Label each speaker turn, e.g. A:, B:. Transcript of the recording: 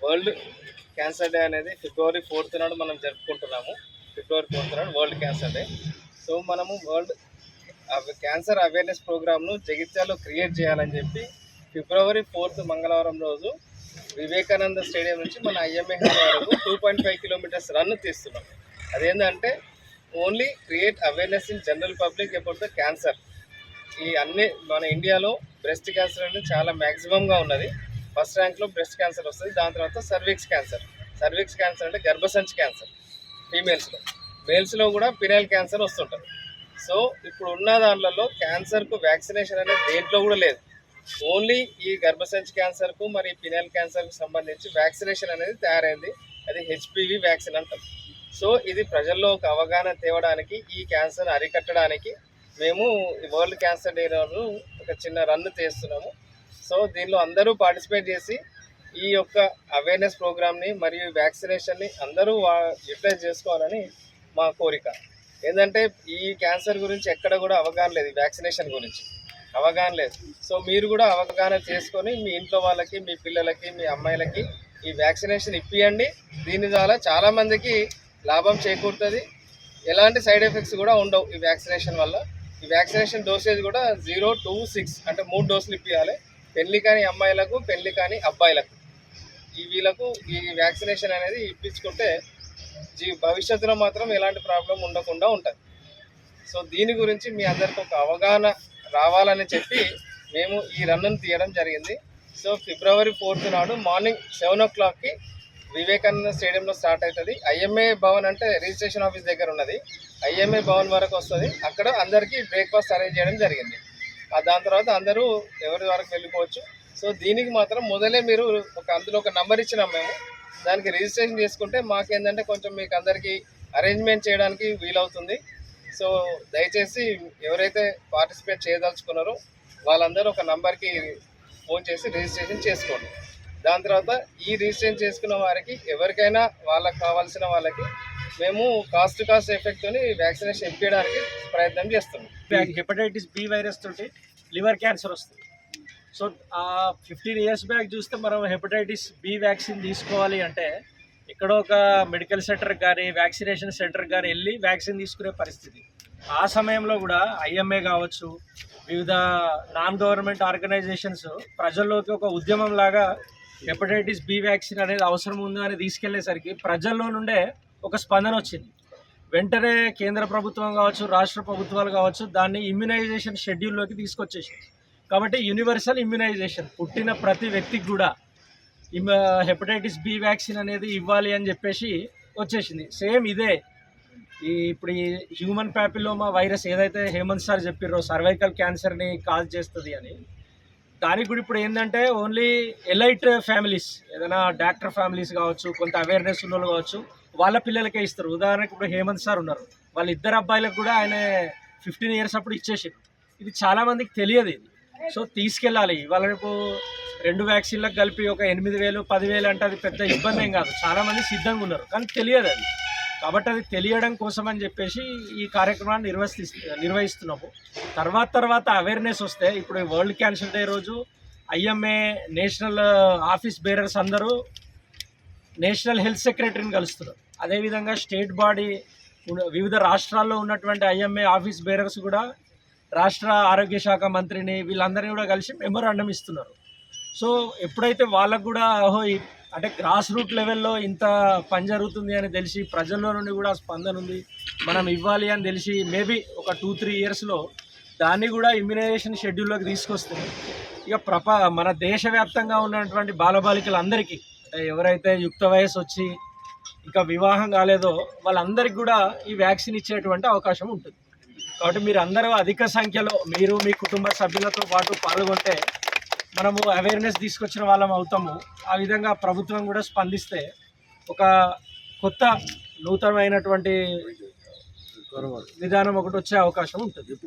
A: World cancer day అనేది ఫిబ్రవరి 4th నాడు మనం జరుపుకుంటున్నాము. ఫిబ్రవరి 4th నాడు వరల్డ్ క్యాన్సర్ డే. సో మనము వరల్డ్ క్యాన్సర్ అవేర్నెస్ ప్రోగ్రామ్ను జగిత్యాలలో క్రియేట్ చేయాలని చెప్పి ఫిబ్రవరి 4th మంగళవారం రోజు వివేకానంద స్టేడియం నుంచి మన ఐఎంఏ వరకు 2.5 కిలోమీటర్స్ రన్ తీస్తున్నాం. అదేంటంటే only create awareness in general public about the cancer. ఈ అన్ని మన ఇండియాలో బ్రెస్ట్ క్యాన్సర్ అనేది చాలా మ్యాక్సిమంగా ఉన్నది. ఫస్ట్ ర్యాంక్లో బ్రెస్ట్ క్యాన్సర్ వస్తుంది. దాని తర్వాత సర్విక్స్ క్యాన్సర్. సర్విక్స్ క్యాన్సర్ అంటే గర్భసంచి క్యాన్సర్ ఫీమేల్స్లో. మేల్స్లో కూడా పినైల్ క్యాన్సర్ వస్తుంటుంది. సో ఇప్పుడు ఉన్న దాంట్లో క్యాన్సర్కు వ్యాక్సినేషన్ అనేది దేంట్లో కూడా లేదు. ఓన్లీ ఈ గర్భసంచి క్యాన్సర్కు మరి పినైల్ క్యాన్సర్కు సంబంధించి వ్యాక్సినేషన్ అనేది తయారైంది. అది హెచ్పివి వ్యాక్సిన్ అంటాం. సో ఇది ప్రజల్లో ఒక అవగాహన తేవడానికి, ఈ క్యాన్సర్ అరికట్టడానికి మేము వరల్డ్ క్యాన్సర్ డే రోజు ఒక చిన్న రన్ తీస్తున్నాము. సో దీనిలో అందరూ పార్టిసిపేట్ చేసి ఈ యొక్క అవేర్నెస్ ప్రోగ్రామ్ని మరియు వ్యాక్సినేషన్ని అందరూ యూటిలైజ్ చేసుకోవాలని మా కోరిక. ఏంటంటే ఈ క్యాన్సర్ గురించి ఎక్కడ కూడా అవగాహన లేదు, వ్యాక్సినేషన్ గురించి అవగాహన లేదు. సో మీరు కూడా అవగాహన చేసుకొని మీ ఇంట్లో వాళ్ళకి, మీ పిల్లలకి, మీ అమ్మాయిలకి ఈ వ్యాక్సినేషన్ ఇప్పియండి. దీని ద్వారా చాలామందికి లాభం చేకూరుతుంది. ఎలాంటి సైడ్ ఎఫెక్ట్స్ కూడా ఉండవు ఈ వ్యాక్సినేషన్ వల్ల. ఈ వ్యాక్సినేషన్ డోసేజ్ కూడా 0 to 6 అంటే 3 డోసులు ఇప్పించాలి. పెళ్లి కాని అమ్మాయిలకు, పెళ్లి కాని అబ్బాయిలకు, వీళ్ళకు ఈ వ్యాక్సినేషన్ అనేది ఇప్పించుకుంటే భవిష్యత్తులో మాత్రం ఎలాంటి ప్రాబ్లం ఉండకుండా ఉంటుంది. సో దీని గురించి మీ అందరికీ ఒక అవగాహన రావాలని చెప్పి మేము ఈ రన్ను తీయడం జరిగింది. సో ఫిబ్రవరి 4th నాడు మార్నింగ్ 7 o'clockకి వివేకానంద స్టేడియంలో స్టార్ట్ అవుతుంది. ఐఎంఏ భవన్ అంటే రిజిస్ట్రేషన్ ఆఫీస్ దగ్గర ఉన్నది. ఐఎంఏ భవన్ వరకు వస్తుంది. అక్కడ అందరికీ బ్రేక్ఫాస్ట్ అరేంజ్ చేయడం జరిగింది. దాని తర్వాత అందరూ ఎవరి వరకు వెళ్ళిపోవచ్చు. సో దీనికి మాత్రం మొదలే మీరు అందులో ఒక నంబర్ ఇచ్చినాం మేము. దానికి రిజిస్ట్రేషన్ చేసుకుంటే మాకేంటంటే కొంచెం మీకు అందరికీ అరేంజ్మెంట్ చేయడానికి వీలవుతుంది. సో దయచేసి ఎవరైతే పార్టిసిపేట్ చేయదలుచుకున్నారో వాళ్ళందరూ ఒక నంబర్కి ఫోన్ చేసి రిజిస్ట్రేషన్ చేసుకోండి. దాని తర్వాత ఈ రిజిస్ట్రేషన్ చేసుకున్న వారికి ఎవరికైనా వాళ్ళకి కావాల్సిన వాళ్ళకి మేము కాస్ట్ ఎఫెక్ట్తోని వ్యాక్సినేషన్ ఇప్పించడానికి ప్రయత్నం చేస్తున్నాం.
B: హెపటైటిస్ బి వైరస్ తోటి లివర్ క్యాన్సర్ వస్తుంది. సో 15 years బ్యాక్ చూస్తే మనం హెపటైటిస్ బి వ్యాక్సిన్ తీసుకోవాలి అంటే ఎక్కడో ఒక మెడికల్ సెంటర్ కానీ వ్యాక్సినేషన్ సెంటర్ కానీ వెళ్ళి వ్యాక్సిన్ తీసుకునే పరిస్థితి. ఆ సమయంలో కూడా ఐఎంఏ కావచ్చు, వివిధ నాన్ గవర్నమెంట్ ఆర్గనైజేషన్స్ ప్రజల్లోకి ఒక ఉద్యమం లాగా హెపటైటిస్ బి వ్యాక్సిన్ అనేది అవసరం ఉందా అని తీసుకెళ్లేసరికి ప్రజల్లో నుండే ఒక స్పందన వచ్చింది. వెంటనే కేంద్ర ప్రభుత్వం కావచ్చు, రాష్ట్ర ప్రభుత్వాలు కావచ్చు దాన్ని ఇమ్యునైజేషన్ షెడ్యూల్లోకి తీసుకొచ్చేసింది. కాబట్టి యూనివర్సల్ ఇమ్యునైజేషన్ పుట్టిన ప్రతి వ్యక్తికి కూడా హెపటైటిస్ బి వ్యాక్సిన్ అనేది ఇవ్వాలి అని చెప్పేసి వచ్చేసింది. సేమ్ ఇదే ఇప్పుడు ఈ హ్యూమన్ ప్యాపిలోమా వైరస్ ఏదైతే హేమంత్ సార్ చెప్పారో సర్వైకల్ క్యాన్సర్ని కాజ్ చేస్తుంది అని, దానికి కూడా ఇప్పుడు ఏంటంటే ఓన్లీ ఎలైట్ ఫ్యామిలీస్, ఏదైనా డాక్టర్ ఫ్యామిలీస్ కావచ్చు, కొంత అవేర్నెస్ ఉన్న వాళ్ళు కావచ్చు, వాళ్ళ పిల్లలకే ఇస్తారు. ఉదాహరణకు ఇప్పుడు హేమంత్ సార్ ఉన్నారు, వాళ్ళ ఇద్దరు అబ్బాయిలకు కూడా ఆయన 15 years అప్పుడు ఇచ్చేసారు. ఇది చాలామందికి తెలియదు. ఇది సో తీసుకెళ్ళాలి. వాళ్ళ రేపు 2 వ్యాక్సిన్లకు కలిపి ఒక 8,000 10,000 అంటే అది పెద్ద ఇబ్బంది ఏం కాదు. చాలామంది సిద్ధంగా ఉన్నారు, కానీ తెలియదు అది. కాబట్టి అది తెలియడం కోసం అని చెప్పేసి ఈ కార్యక్రమాన్ని నిర్వహిస్తున్నాము. తర్వాత అవేర్నెస్ వస్తే ఇప్పుడు వరల్డ్ క్యాన్సర్ డే రోజు ఐఎంఏ నేషనల్ ఆఫీస్ బేరర్స్ అందరూ నేషనల్ హెల్త్ సెక్రటరీని కలుస్తున్నారు. అదేవిధంగా స్టేట్ బాడీ వివిధ రాష్ట్రాల్లో ఉన్నటువంటి ఐఎంఏ ఆఫీస్ బేరర్స్ కూడా రాష్ట్ర ఆరోగ్య శాఖ మంత్రిని వీళ్ళందరినీ కూడా కలిసి మెమోరాండం ఇస్తున్నారు. సో ఎప్పుడైతే వాళ్ళకు కూడా అంటే గ్రాస్ రూట్ లెవెల్లో ఇంత పని జరుగుతుంది అని తెలిసి ప్రజల్లో నుండి కూడా స్పందన ఉంది, మనం ఇవ్వాలి అని తెలిసి మేబీ ఒక 2-3 yearsలో దాన్ని కూడా ఇమ్యునైజేషన్ షెడ్యూల్లోకి తీసుకొస్తే ఇక మన దేశవ్యాప్తంగా ఉన్నటువంటి బాలబాలికలందరికీ, అంటే ఎవరైతే యుక్త వయసు వచ్చి ఇంకా వివాహం కాలేదో వాళ్ళందరికీ కూడా ఈ వ్యాక్సిన్ ఇచ్చేటువంటి అవకాశం ఉంటుంది. కాబట్టి మీరు అందరూ అధిక సంఖ్యలో మీరు మీ కుటుంబ సభ్యులతో పాటు పాల్గొంటే మనము అవేర్నెస్ తీసుకొచ్చిన వాళ్ళం అవుతాము. ఆ విధంగా ప్రభుత్వం కూడా స్పందిస్తే ఒక కొత్త నూతనమైనటువంటి విధానం ఒకటి వచ్చే అవకాశం ఉంటుంది.